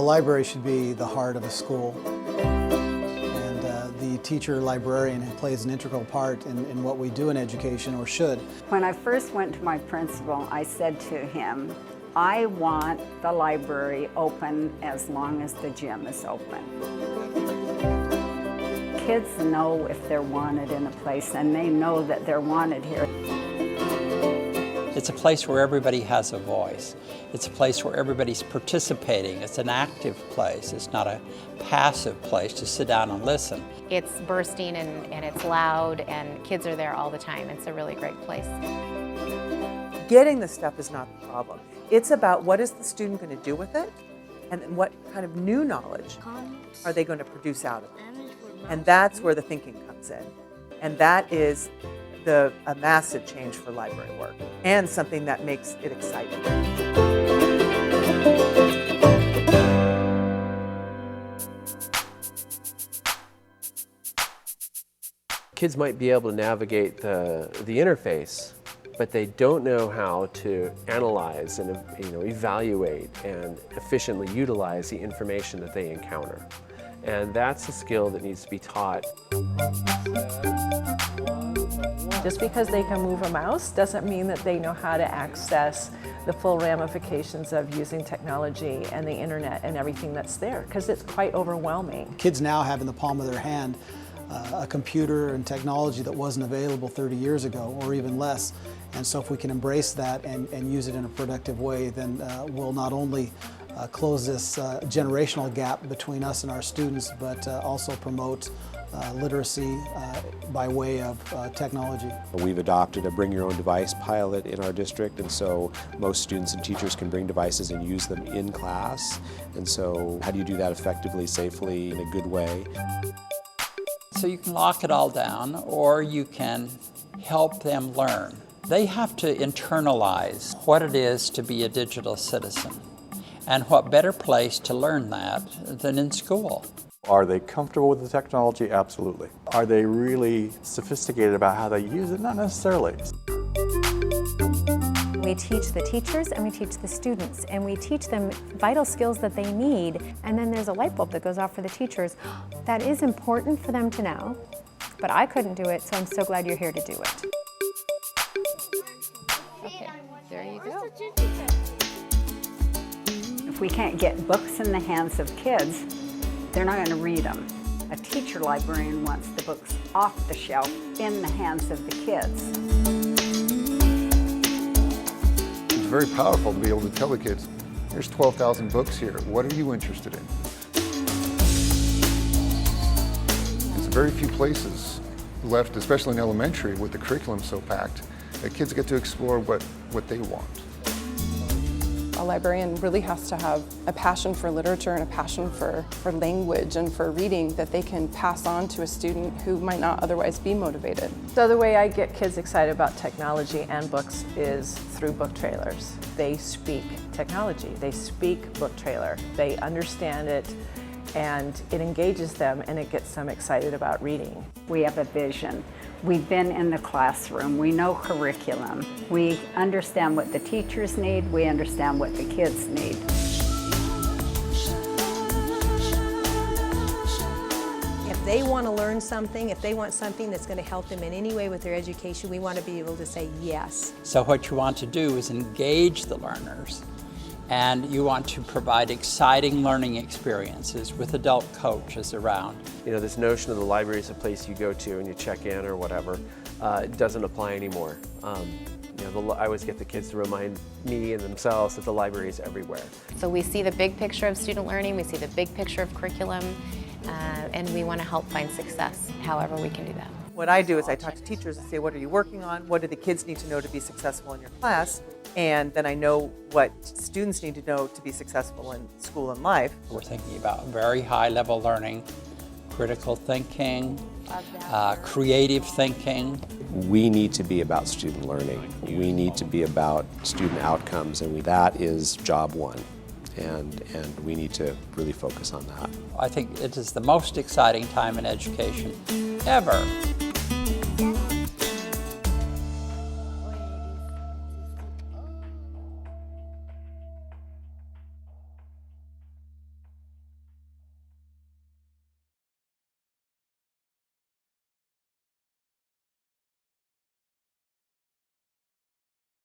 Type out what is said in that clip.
library should be the heart of a school. And the teacher librarian plays an integral part in what we do in education, or should. When I first went to my principal, I said to him, I want the library open as long as the gym is open. Kids know if they're wanted in a place, and they know that they're wanted here. It's a place where everybody has a voice. It's a place where everybody's participating. It's an active place. It's not a passive place to sit down and listen. It's bursting and it's loud, and kids are there all the time. It's a really great place. Getting the stuff is not the problem. It's about what is the student going to do with it, and then what kind of new knowledge are they going to produce out of it. And that's where the thinking comes in. And that is a massive change for library work, and something that makes it exciting. Kids might be able to navigate the interface, but they don't know how to analyze and evaluate and efficiently utilize the information that they encounter. And that's a skill that needs to be taught. Just because they can move a mouse doesn't mean that they know how to access the full ramifications of using technology and the internet and everything that's there, because it's quite overwhelming. Kids now have in the palm of their hand a computer and technology that wasn't available 30 years ago, or even less. And so if we can embrace that and use it in a productive way, then we'll not only close this generational gap between us and our students, but also promote literacy by way of technology. We've adopted a bring your own device pilot in our district, and so most students and teachers can bring devices and use them in class. And so how do you do that effectively, safely, in a good way? So you can lock it all down, or you can help them learn. They have to internalize what it is to be a digital citizen. And what better place to learn that than in school? Are they comfortable with the technology? Absolutely. Are they really sophisticated about how they use it? Not necessarily. We teach the teachers and we teach the students, and we teach them vital skills that they need, and then there's a light bulb that goes off for the teachers. That is important for them to know, but I couldn't do it, so I'm so glad you're here to do it. Okay, there you go. If we can't get books in the hands of kids, they're not going to read them. A teacher librarian wants the books off the shelf in the hands of the kids. It's very powerful to be able to tell the kids, there's 12,000 books here. What are you interested in? There's very few places left, especially in elementary, with the curriculum so packed, that kids get to explore what they want. A librarian really has to have a passion for literature and a passion for language and for reading that they can pass on to a student who might not otherwise be motivated. So the way I get kids excited about technology and books is through book trailers. They speak technology, they speak book trailer, they understand it, and it engages them and it gets them excited about reading. We have a vision. We've been in the classroom. We know curriculum. We understand what the teachers need. We understand what the kids need. If they want to learn something, if they want something that's going to help them in any way with their education, we want to be able to say yes. So what you want to do is engage the learners, and you want to provide exciting learning experiences with adult coaches around. You know, this notion of the library is a place you go to and you check in or whatever, it doesn't apply anymore. I always get the kids to remind me and themselves that the library is everywhere. So we see the big picture of student learning, we see the big picture of curriculum, and we want to help find success however we can do that. What I do is I talk to teachers and say, what are you working on? What do the kids need to know to be successful in your class? And then I know what students need to know to be successful in school and life. We're thinking about very high level learning, critical thinking, creative thinking. We need to be about student learning. We need to be about student outcomes, and that is job one. And we need to really focus on that. I think it is the most exciting time in education ever.